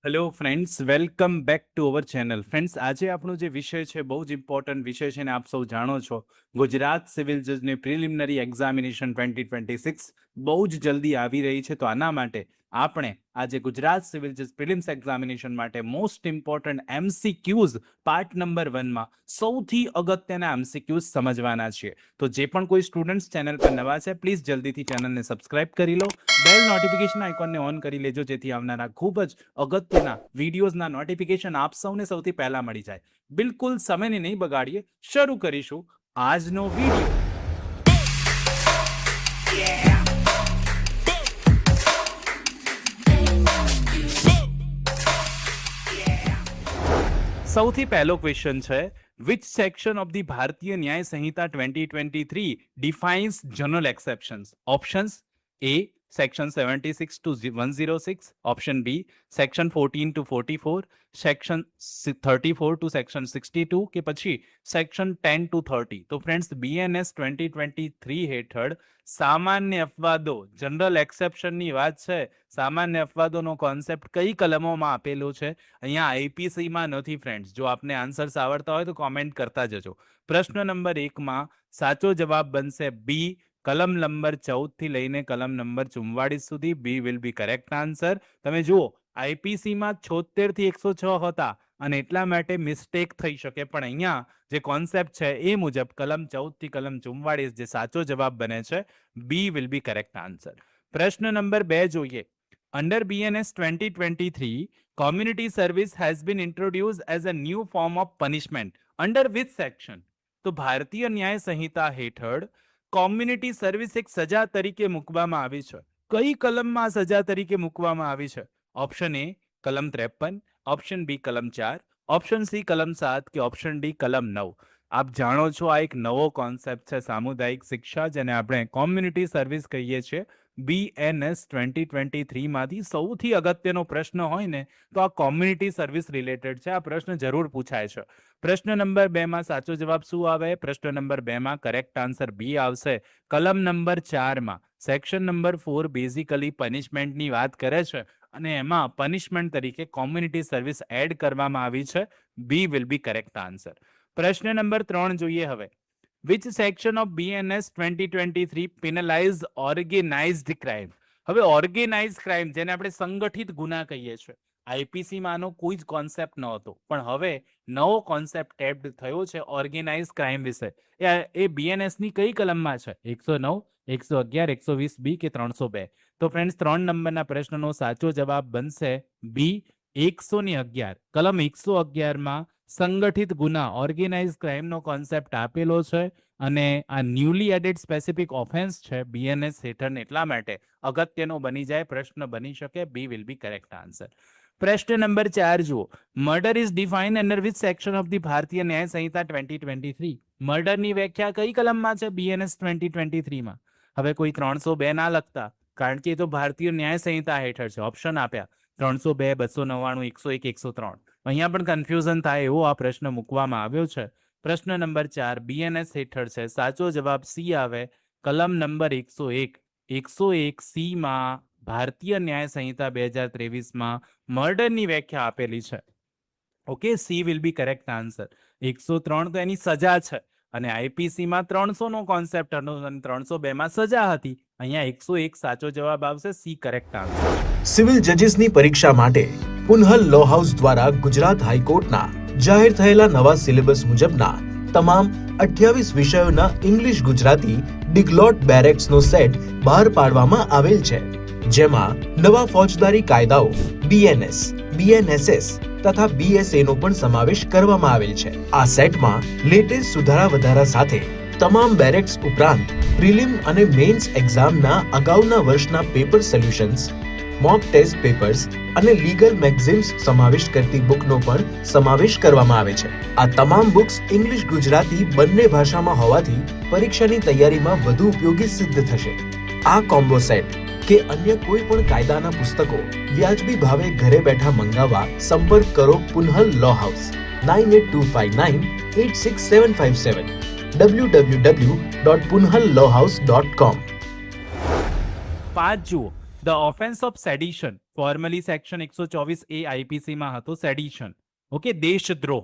Hello friends, welcome back to our channel. Friends, આજે આપણો જે વિષય છે બહુ જ ઇમ્પોર્ટન્ટ વિષય છે ને આપ સૌ જાણો છો. ગુજરાત સિવિલ જજની પ્રિલિમિનરી એક્ઝામિનેશન 2026 બહુ જ જલ્દી આવી રહી છે. તો આના માટે આપણે આજે ગુજરાત સિવિલ જજ પ્રિલિમ્સ એક્ઝામિનેશન માટે most important MCQs part number 1માં સૌથી અગત્યના MCQs સમજવાના છીએ. તો જે પણ કોઈ સ્ટુડન્ટ્સ ચેનલ પર નવા છે, પ્લીઝ જલ્દીથી ચેનલને સબસ્ક્રાઇબ કરી લો, બેલ નોટિફિકેશન આઇકોનને ઓન કરી લેજો, જેથી આવનારા ખૂબ જ અગત્યના વિડીયોઝના નોટિફિકેશન આપ સૌને સૌથી પહેલા મળી જાય. બિલકુલ સમયને નહીં બગાડીએ, શરૂ કરીશું આજનો વિડીયો. સૌથી પહેલો ક્વેશ્ચન છે, which section of the ભારતીય ન્યાય સંહિતા 2023 defines general exceptions? Options: A, Section 76 to 106. Option B, Section 14 to 44. Section 34 to Section 62 કે પછી Section 10 to 30. તો ફ્રેન્ડ્સ, BNS 2023 હેઠળ સામાન્ય અપવાદો, જનરલ એક્સેપ્શનની વાત છે. સામાન્ય અપવાદોનો કોન્સેપ્ટ કઈ કલમોમાં આપેલો છે? અહીંયા આઈપીસીમાં નથી ફ્રેન્ડ્સ. જો આપને આન્સર્સ આવડતા હોય તો કોમેન્ટ કરતા જજો. પ્રશ્ન નંબર 1માં સાચો જવાબ બનશે બી, કલમ નંબર 14 થી લઈને કલમ નંબર 44 સુધી. બી વિલ બી કરેક્ટ આન્સર. તમે જુઓ, આઈપીસીમાં 76 થી 106 હતા અને એટલા માટે મિસ્ટેક થઈ શકે, પણ અહીંયા જે કોન્સેપ્ટ છે એ મુજબ કલમ 14 થી કલમ 44 જે સાચો જવાબ બને છે, B will be correct answer. પ્રશ્ન નંબર 2 જોઈએ. Under BNS 2023, community service has been introduced as a new form of punishment. Under which section? તો ભારતીય ન્યાય સંહિતા હેઠળ કોમ્યુનિટી સર્વિસ એક સજા તરીકે મૂકવામાં આવી છે. કઈ કલમમાં સજા તરીકે મૂકવામાં આવી છે? ઓપ્શન એ કલમ 53, ઓપ્શન બી કલમ 4, ઓપ્શન સી કલમ 7 કે ઓપ્શન ડી કલમ 9. આપ જાણો છો, આ એક નવો કોન્સેપ્ટ છે સામુદાયિક શિક્ષા, જેને આપણે કોમ્યુનિટી સર્વિસ કહીએ છીએ. BNS 2023 માંથી સૌથી અગત્યનો પ્રશ્ન હોય ને તો આ કોમ્યુનિટી સર્વિસ રિલેટેડ છે. આ પ્રશ્ન જરૂર પૂછાય છે. પ્રશ્ન નંબર 2 માં સાચો જવાબ શું આવે? પ્રશ્ન નંબર 2 માં કરેક્ટ આન્સર બી આવશે. કલમ નંબર 4 માં સેક્શન નંબર 4 બેઝિકલી પનિશમેન્ટની વાત કરે છે અને એમાં પનિશમેન્ટ તરીકે કોમ્યુનિટી સર્વિસ એડ કરવામાં આવી છે. B will be correct answer. પ્રશ્ન નંબર 3 જોઈએ હવે. Which section of BNS 2023 penalize organized crime? હવે ઓર્ગેનાઇઝ ક્રાઇમ, જેને આપણે સંગઠિત ગુના કહીએ છીએ, આઈપીસીમાં આનો કોઈ જ કોન્સેપ્ટ ન હતો, પણ હવે નવો કોન્સેપ્ટ ટેપ્ડ થયો છે ઓર્ગેનાઇઝ ક્રાઇમ વિશે. એ બીએનએસની કઈ કલમમાં છે? 109, 111, 120 બી કે 302? તો ફ્રેન્ડ્સ, 3 નંબરના પ્રશ્નનો સાચો જવાબ બનશે બી, 111. કલમ 111માં સંગઠિત ગુના, ઓર્ગેનાઇઝ ક્રાઇમનો કોન્સેપ્ટ આપેલો છે અને આ ન્યૂલી એડેડ સ્પેસિફિક ઓફેન્સ છે બીએનએસ હેઠળ, એટલા માટે અગત્યનો બની જાય, પ્રશ્ન બની શકે. બી વિલ બી કરેક્ટ આન્સર. પ્રશ્ન નંબર 4 જુઓ. Murder is defined under which section of the ભારતીય ન્યાય સંહિતા 2023? મર્ડરની વ્યાખ્યા કઈ કલમમાં છે બીએનએસ 2023માં? હવે કોઈ 302 ના લખતા, કારણ કે એ તો ભારતીય ન્યાય સંહિતા હેઠળ છે. ઓપ્શન આપ્યા 302, 299, 101, 103. અહીંયા પણ કન્ફ્યુઝન થાય એવો આ પ્રશ્ન મૂકવામાં આવ્યો છે. પ્રશ્ન નંબર 4 બીએનએસ હેઠળ છે. સાચો જવાબ સી આવે, કલમ નંબર 101. 101 સીમાં ભારતીય ન્યાય સંહિતા 2023માં મર્ડરની વ્યાખ્યા આપેલી છે. Okay, she will be correct answer. 103 તો એની સજા છે અને આઈપીસીમાં 300 નો કોન્સેપ્ટ હતો અને 302 માં સજા હતી. અહીંયા 101 સાચો જવાબ આવશે. C correct answer. સિવિલ જજીસની પરીક્ષા માટે પુનહલ લો હાઉસ દ્વારા ગુજરાત હાઈકોર્ટના જાહેર થયેલા નવા સિલેબસ મુજબના તમામ 28 વિષયોના ઇંગ્લિશ ગુજરાતી ડિગ્લોટ બેરેક્સનો સેટ બહાર પાડવામાં આવેલ છે, જેમાં નવા ફોજદારી કાયદાઓ બીએનએસ, બીએનએસએસ તથા બીએસએ નો પણ સમાવેશ કરવામાં આવેલ છે. આ સેટમાં લેટેસ્ટ સુધારા વધારા સાથે તમામ બેરેક્સ ઉપરાંત પ્રિલિમ અને મેઇન્સ એક્ઝામના અગાઉના વર્ષના paper solutions, mock test papers અને લીગલ મેગઝિન્સ સમાવેશ કરતી બુકનો પણ સમાવેશ કરવામાં આવે છે. આ તમામ બુક્સ ઇંગ્લિશ ગુજરાતી બંને ભાષામાં હોવાથી પરીક્ષાની તૈયારીમાં વધુ ઉપયોગી સિદ્ધ થશે. આ કોમ્બો સેટ કે અન્ય કોઈ પણ કાયદાના પુસ્તકો વ્યાજબી ભાવે ઘરે બેઠા મંગાવવા સંપર્ક કરો પુનહલ લો હાઉસ 9825986757 www.punhalllawhouse.com. 5 જુઓ. The offence of sedition, formally section 124A IPC માં હતો સેડિશન, ઓકે, દેશદ્રોહ,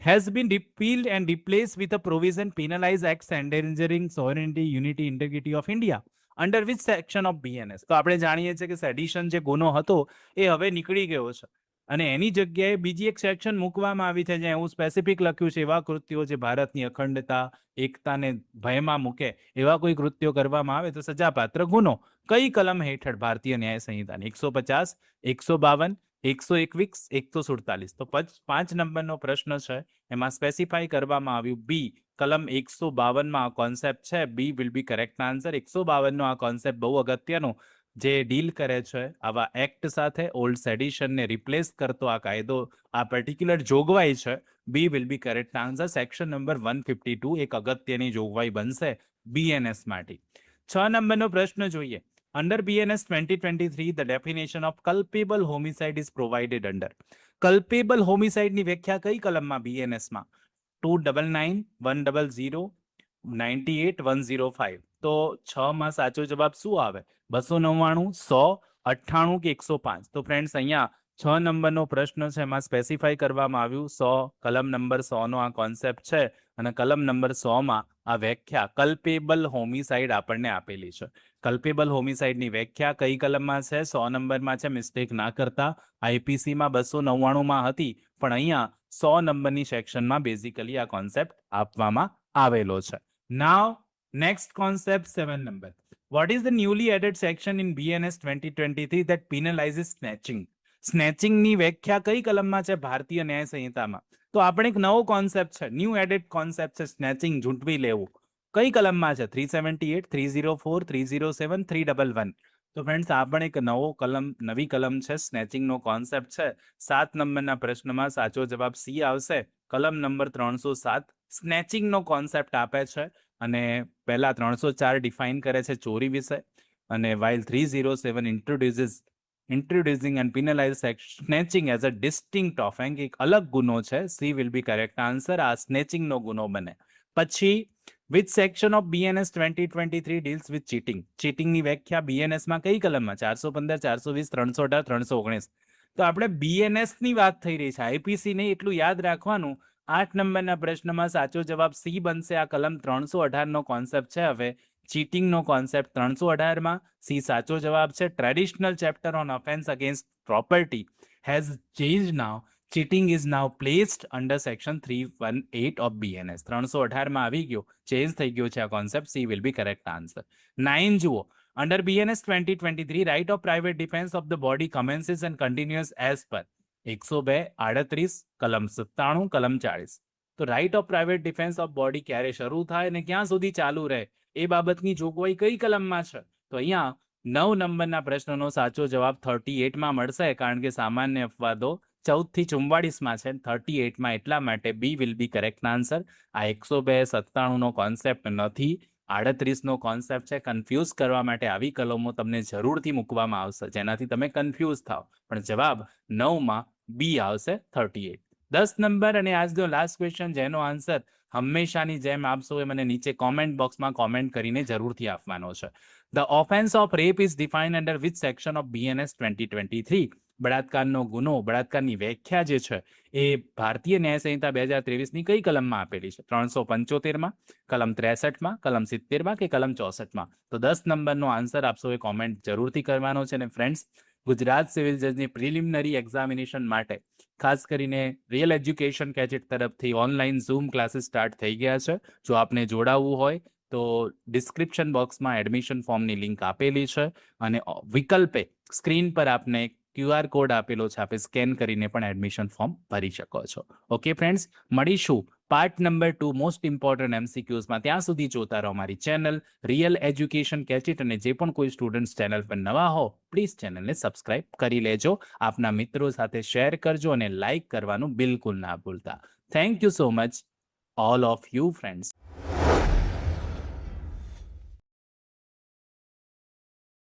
has been repealed and replaced with a provision penalize acts endangering sovereignty, unity, integrity of India. Under which section of BNS? તો આપણે જાણીએ છીએ કે સેડિશન જે ગુનો હતો એ હવે નીકળી ગયો છે અને એની જગ્યાએ બીજી એક સેક્શન મૂકવામાં આવી છે જ્યાં એવું સ્પેસિફિક લખ્યું છે એવા કૃત્યો જે ભારતની અખંડતા, એકતાને ભયમાં મૂકે એવા કોઈ કૃત્યો કરવામાં આવે તો સજાપાત્ર ગુનો. કઈ કલમ હેઠળ ભારતીય ન્યાય સંહિતાની? 150, 152, 121, 147. તો 5 નંબરનો પ્રશ્ન છે એમાં સ્પેસિફાઈ કરવામાં આવ્યું બી, કલમ 152માં આ કોન્સેપ્ટ છે. B will be correct answer. 152નો આ કોન્સેપ્ટ બહુ અગત્યનો જે ડીલ કરે છે આવા એક્ટ સાથે, ઓલ્ડ સેડિશનને રિપ્લેસ કરતો આ કાયદો, આ પર્ટિક્યુલર જોગવાઈ છે. B will be correct answer. Section number 152 એક અગત્યની જોગવાઈ બનશે બીએનએસ માટે. 6 નંબરનો પ્રશ્ન જોઈએ. Under BNS 2023, the definition of culpable homicide is provided under. Culpable homicide ની વ્યાખ્યા કઈ કલમમાં BNS માં? 299, 100, 98, 105. તો 6 માં સાચો જવાબ શું આવે? 299, 100, 98 કે 105? તો ફ્રેન્ડ્સ અહીંયા 6 નંબરનો પ્રશ્ન છે એમાં સ્પેસિફાઈ કરવામાં આવ્યું 100, કલમ નંબર 100 નો આ કોન્સેપ્ટ છે અને કલમ નંબર 100 માં આ વ્યાખ્યા કલ્પેબલ હોમિસાઇડ આપણને આપેલી છે. કલ્પેબલ હોમિસાઇડની વ્યાખ્યા કઈ કલમમાં છે? 100 નંબરમાં છે, મિસ્ટેક ના કરતા. આઈપીસી માં 299 માં હતી પણ અહીંયા 100 નંબરની સેક્શનમાં બેઝિકલી આ કોન્સેપ્ટ આપવામાં આવેલો છે. Now next concept 7 number. What is the newly added section in BNS 2023 that penalizes snatching? સ્નેચિંગની વ્યાખ્યા કઈ કલમમાં છે ભારતીય ન્યાય સંહિતામાં? તો આપણે એક નવો કોન્સેપ્ટ છે, ન્યૂ એડેડ કોન્સેપ્ટ છે સ્નેચિંગ, ઝૂંટવી લેવું. કઈ કલમમાં છે? 378, 304, 307, 311. તો ફ્રેન્ડ્સ આ પણ એક નવી કલમ છે, સ્નેચિંગનો કોન્સેપ્ટ છે. 7 નંબરના પ્રશ્નમાં સાચો જવાબ સી આવશે. કલમ નંબર 307 સ્નેચિંગનો કોન્સેપ્ટ આપે છે અને પહેલા 304 ડિફાઇન કરે છે ચોરી વિશે અને while 307 introducing and penalize snatching as a distinct offense, એક અલગ ગુનો છે. She will be correct answer. આ સ્નેચિંગનો ગુનો બને. પછી which section of BNS 2023 deals with cheating? ચીટિંગની વ્યાખ્યા BNS માં કઈ કલમમાં? 415, 420, 318, 319. તો આપણે BNS ની વાત થઈ રહી છે, આઈપીસી ને એટલું યાદ રાખવાનું. 8 નંબરના પ્રશ્નમાં સાચો જવાબ સી બનશે. આ કલમ 318 નો કોન્સેપ્ટ છે હવે ચીટિંગનો કોન્સેપ્ટ 318 માં. સી સાચો જવાબ છે. Traditional chapter on offence against property has change now. Cheating is now placed under section 318 of BNS. 318 માં આવી ગયો, ચેન્જ થઈ ગયો છે આ concept. She will be correct answer. 9 જુઓ. Under BNS 2023, right of private defense of the body commences and continues as per 102, 38, કલમ 97, કલમ 40. તો right of private defence of body ક્યારે શરૂ થાય અને ક્યાં સુધી ચાલુ રહે એ બાબતની જોગવાઈ કઈ કલમમાં છે? તો અહીંયા 9 નંબરના પ્રશ્નનો સાચો જવાબ 38 માં મળશે કારણ કે સામાન્ય અપવાદો 14 થી 44 માં છે, 38 માં એટલા માટે બી વિલ બી કરેક્ટ આન્સર. આ 102, 97 નો કોન્સેપ્ટ નથી, 38 નો કોન્સેપ્ટ છે. કન્ફ્યુઝ કરવા માટે આવી કલમો તમને જરૂરથી મૂકવામાં આવશે જેનાથી તમે કન્ફ્યુઝ થાવ, પણ જવાબ 9 માં બી આવશે 38. 10 નંબર અને આજનો લાસ્ટ ક્વેશ્ચન જેનો આન્સર હંમેશાની જેમ આપશો એ મને નીચે કોમેન્ટ બોક્સમાં કોમેન્ટ કરીને જરૂરથી આપવાનો છે. The offence of rape is defined under which section of BNS 2023? બળાત્કારનો ગુનો, બળાત્કારની વ્યાખ્યા જે છે એ ભારતીય ન્યાય સંહિતા 2023ની કઈ કલમમાં આપેલી છે? 375માં, કલમ 63માં, કલમ 70માં કે કલમ 64માં? તો 10 નંબરનો આન્સર આપશો એ કોમેન્ટ જરૂરથી કરવાનો છે. અને ફ્રેન્ડ્સ, ગુજરાત સિવિલ જજની પ્રિલિમિનરી એક્ઝામિનેશન માટે ખાસ કરીને રિયલ એજ્યુકેશન કેચેટ તરફથી ઓનલાઈન ઝૂમ ક્લાસીસ સ્ટાર્ટ થઈ ગયા છે. જો આપને જોડાવવું હોય તો ડિસ્ક્રિપ્શન બોક્સમાં એડમિશન ફોર્મની લિંક આપેલી છે અને વિકલ્પે સ્ક્રીન પર આપને QR કોડ આપેલો છે, આપે સ્કેન કરીને પણ એડમિશન ફોર્મ ભરી શકો છો. ઓકે ફ્રેન્ડ્સ, મળીશું પાર્ટ નંબર 2 મોસ્ટ ઇમ્પોર્ટન્ટ MCQsમાં. ત્યાં સુધી જોતા રહો મારી ચેનલ રિયલ એજ્યુકેશન કેચેટ અને જે પણ કોઈ સ્ટુડન્ટ્સ ચેનલ પર નવા હો પ્લીઝ ચેનલને સબસ્ક્રાઇબ કરી લેજો, આપના મિત્રો સાથે શેર કરજો અને લાઇક કરવાનું બિલકુલ ના ભૂલતા. Thank you so much all of you friends.